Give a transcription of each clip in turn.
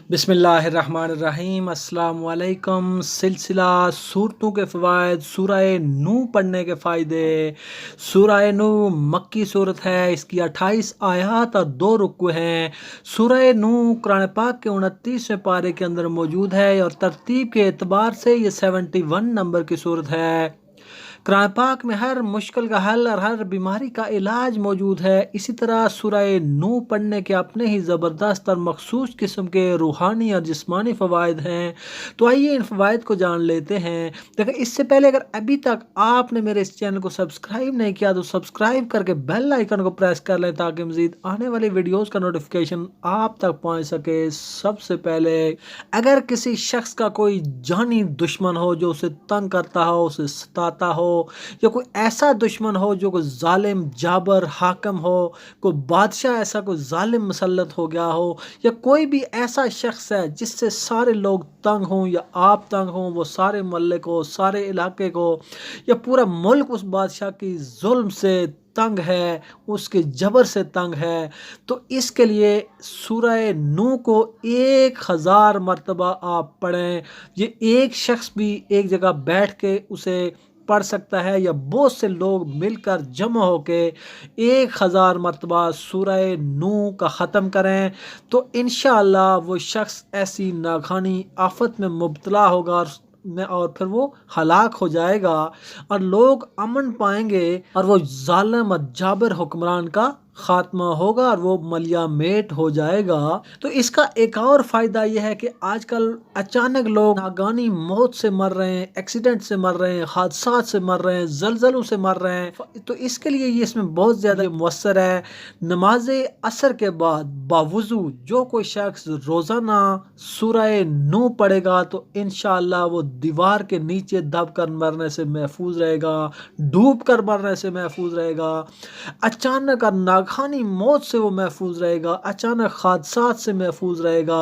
बिस्मिल्लाहिर्रहमानिर्रहीम अस्सलाम वालेकुम। सिलसिला सूरतों के फ़वाइद, सूरह नूह पढ़ने के फ़ायदे। सूरह नूह मक्की सूरत है। इसकी 28 आयत और 2 रुकू हैं। सूरह नूह कुरान पाक के 29वें पारे के अंदर मौजूद है और तरतीब के एतबार से ये 71 नंबर की सूरत है। कुरान पाक में हर मुश्किल का हल और हर बीमारी का इलाज मौजूद है। इसी तरह सूरह नूह पढ़ने के अपने ही ज़बरदस्त और मखसूस किस्म के रूहानी और जिस्मानी फ़वाइद हैं। तो आइए इन फ़वाइद को जान लेते हैं। देखिए, इससे पहले अगर अभी तक आपने मेरे इस चैनल को सब्सक्राइब नहीं किया तो सब्सक्राइब करके बेल आइकन को प्रेस कर लें ताकि मज़ीद आने वाली वीडियोज़ का नोटिफिकेशन आप तक पहुँच सके। सबसे पहले, अगर किसी शख्स का कोई जानी दुश्मन हो जो उसे तंग करता हो, उसे सताता हो, या कोई ऐसा दुश्मन हो जो कोई जालिम जाबर हाकिम हो, कोई बादशाह ऐसा कोई जालिम मुसल्लत हो गया हो, या कोई भी ऐसा शख्स है जिससे सारे लोग तंग हों या आप तंग हों, वो सारे मोहल्ले को, सारे इलाके को या पूरा मुल्क उस बादशाह की जुल्म से तंग है, उसके जबर से तंग है, तो इसके लिए सूरह नूह को 1000 मरतबा आप पढ़ें। ये एक शख्स भी एक जगह बैठ के उसे पढ़ सकता है या बहुत से लोग मिलकर जमा होके 1000 मरतबा सूरह नूह का ख़त्म करें तो इंशाअल्लाह वो शख्स ऐसी नाकानी आफत में मुब्तला होगा और फिर वो हलाक हो जाएगा और लोग अमन पाएंगे और वो जालिम और जाबिर हुक्मरान का खात्मा होगा और वो मलिया मेट हो जाएगा। तो इसका एक और फायदा यह है कि आजकल अचानक लोग नागानी मौत से मर रहे हैं, एक्सीडेंट से मर रहे हैं, हादसात से मर रहे हैं, जलजलों से मर रहे हैं। तो इसके लिए ये इसमें बहुत ज़्यादा मुअस्सर है। नमाज असर के बाद बावुज़ू जो कोई शख्स रोज़ाना सूरह नूह पढ़ेगा तो इंशाअल्लाह वो दीवार के नीचे दब कर मरने से महफूज रहेगा, डूब कर मरने से महफूज रहेगा, अचानक और नागहानी मौत से वो महफूज रहेगा, अचानक हादसात से महफूज रहेगा।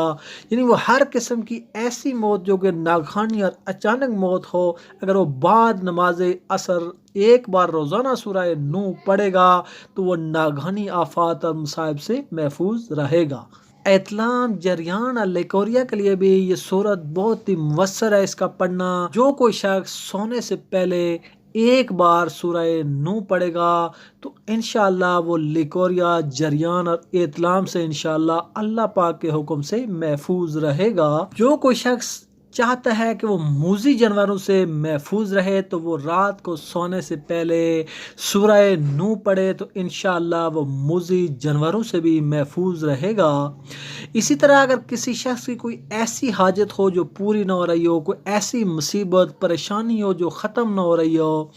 यानी वो हर किस्म की ऐसी मौत जो कि नागहानी और अचानक मौत हो, अगर वो बाद नमाज असर एक बार रोज़ाना सूरह नूह पढ़ेगा तो वो नागहानी आफात और मुसाइब से महफूज रहेगा। एतलाम जरियान और लेकोरिया के लिए भी ये सूरत बहुत ही मुवस्सर है इसका पढ़ना। जो कोई शख्स सोने से पहले एक बार सूरह नूह पढ़ेगा तो इंशाअल्लाह वो लिकोरिया, जरियान और एतलाम से इंशाअल्लाह अल्लाह पाक के हुक्म से महफूज रहेगा। जो कोई शख्स चाहता है कि वो मूज़ी जानवरों से महफूज रहे तो वो रात को सोने से पहले सूरह नूह पढ़े तो इंशाअल्लाह वो मूज़ी जानवरों से भी महफूज रहेगा। इसी तरह अगर किसी शख्स की कोई ऐसी हाजत हो जो पूरी ना हो रही हो, कोई ऐसी मुसीबत परेशानी हो जो ख़त्म ना हो रही हो,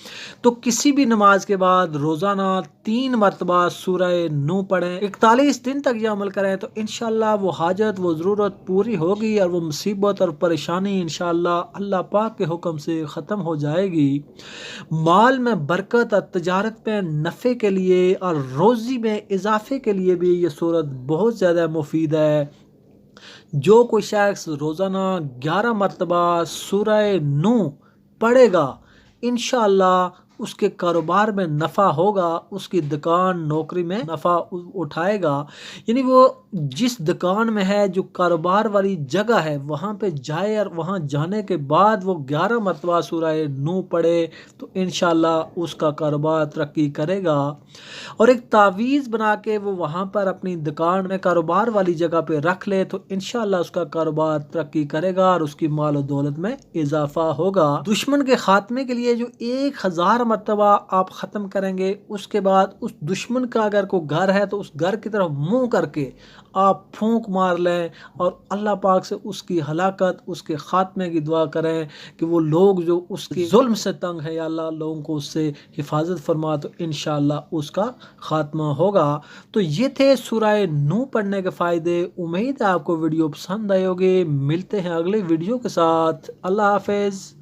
तो किसी भी नमाज के बाद रोज़ाना 3 मरतबा सूरह नूह पढ़ें, 41 दिन तक यह अमल करें तो इंशाअल्लाह वो हाजत, वो ज़रूरत पूरी होगी और वो मुसीबत और परेशानी इंशाअल्लाह अल्लाह पाक के हुक्म से ख़त्म हो जाएगी। माल में बरकत और तजारत में नफ़े के लिए और रोज़ी में इजाफे के लिए भी ये सूरत बहुत ज़्यादा मुफीद है। जो कोई शख्स रोज़ाना 11 मरतबा सूरह नूह पढ़ेगा इंशाअल्लाह उसके कारोबार में नफ़ा होगा, उसकी दुकान नौकरी में नफ़ा उठाएगा। यानी वो जिस दुकान में है, जो कारोबार वाली जगह है, वहाँ पे जाए और वहाँ जाने के बाद वो 11 मरतबा सूरह नूह पढ़े तो इंशाअल्लाह उसका कारोबार तरक्की करेगा। और एक तावीज़ बना के वो वहाँ पर अपनी दुकान में कारोबार वाली जगह पे रख ले तो इंशाअल्लाह उसका कारोबार तरक्की करेगा और उसकी माल और दौलत में इजाफा होगा। दुश्मन के खात्मे के लिए जो 1000 मरतबा आप ख़त्म करेंगे, उसके बाद उस दुश्मन का अगर कोई घर है तो उस घर की तरफ मुंह करके आप फूंक मार लें और अल्लाह पाक से उसकी हलाकत, उसके ख़ात्मे की दुआ करें कि वो लोग जो उसके जुल्म से तंग है या अल्लाह लोगों को उससे हिफाजत फरमा तो इंशाअल्लाह उसका ख़ात्मा होगा। तो ये थे सूरह नूह पढ़ने के फ़ायदे। उम्मीद है आपको वीडियो पसंद आए होगी। मिलते हैं अगले वीडियो के साथ। अल्लाह हाफ़िज़।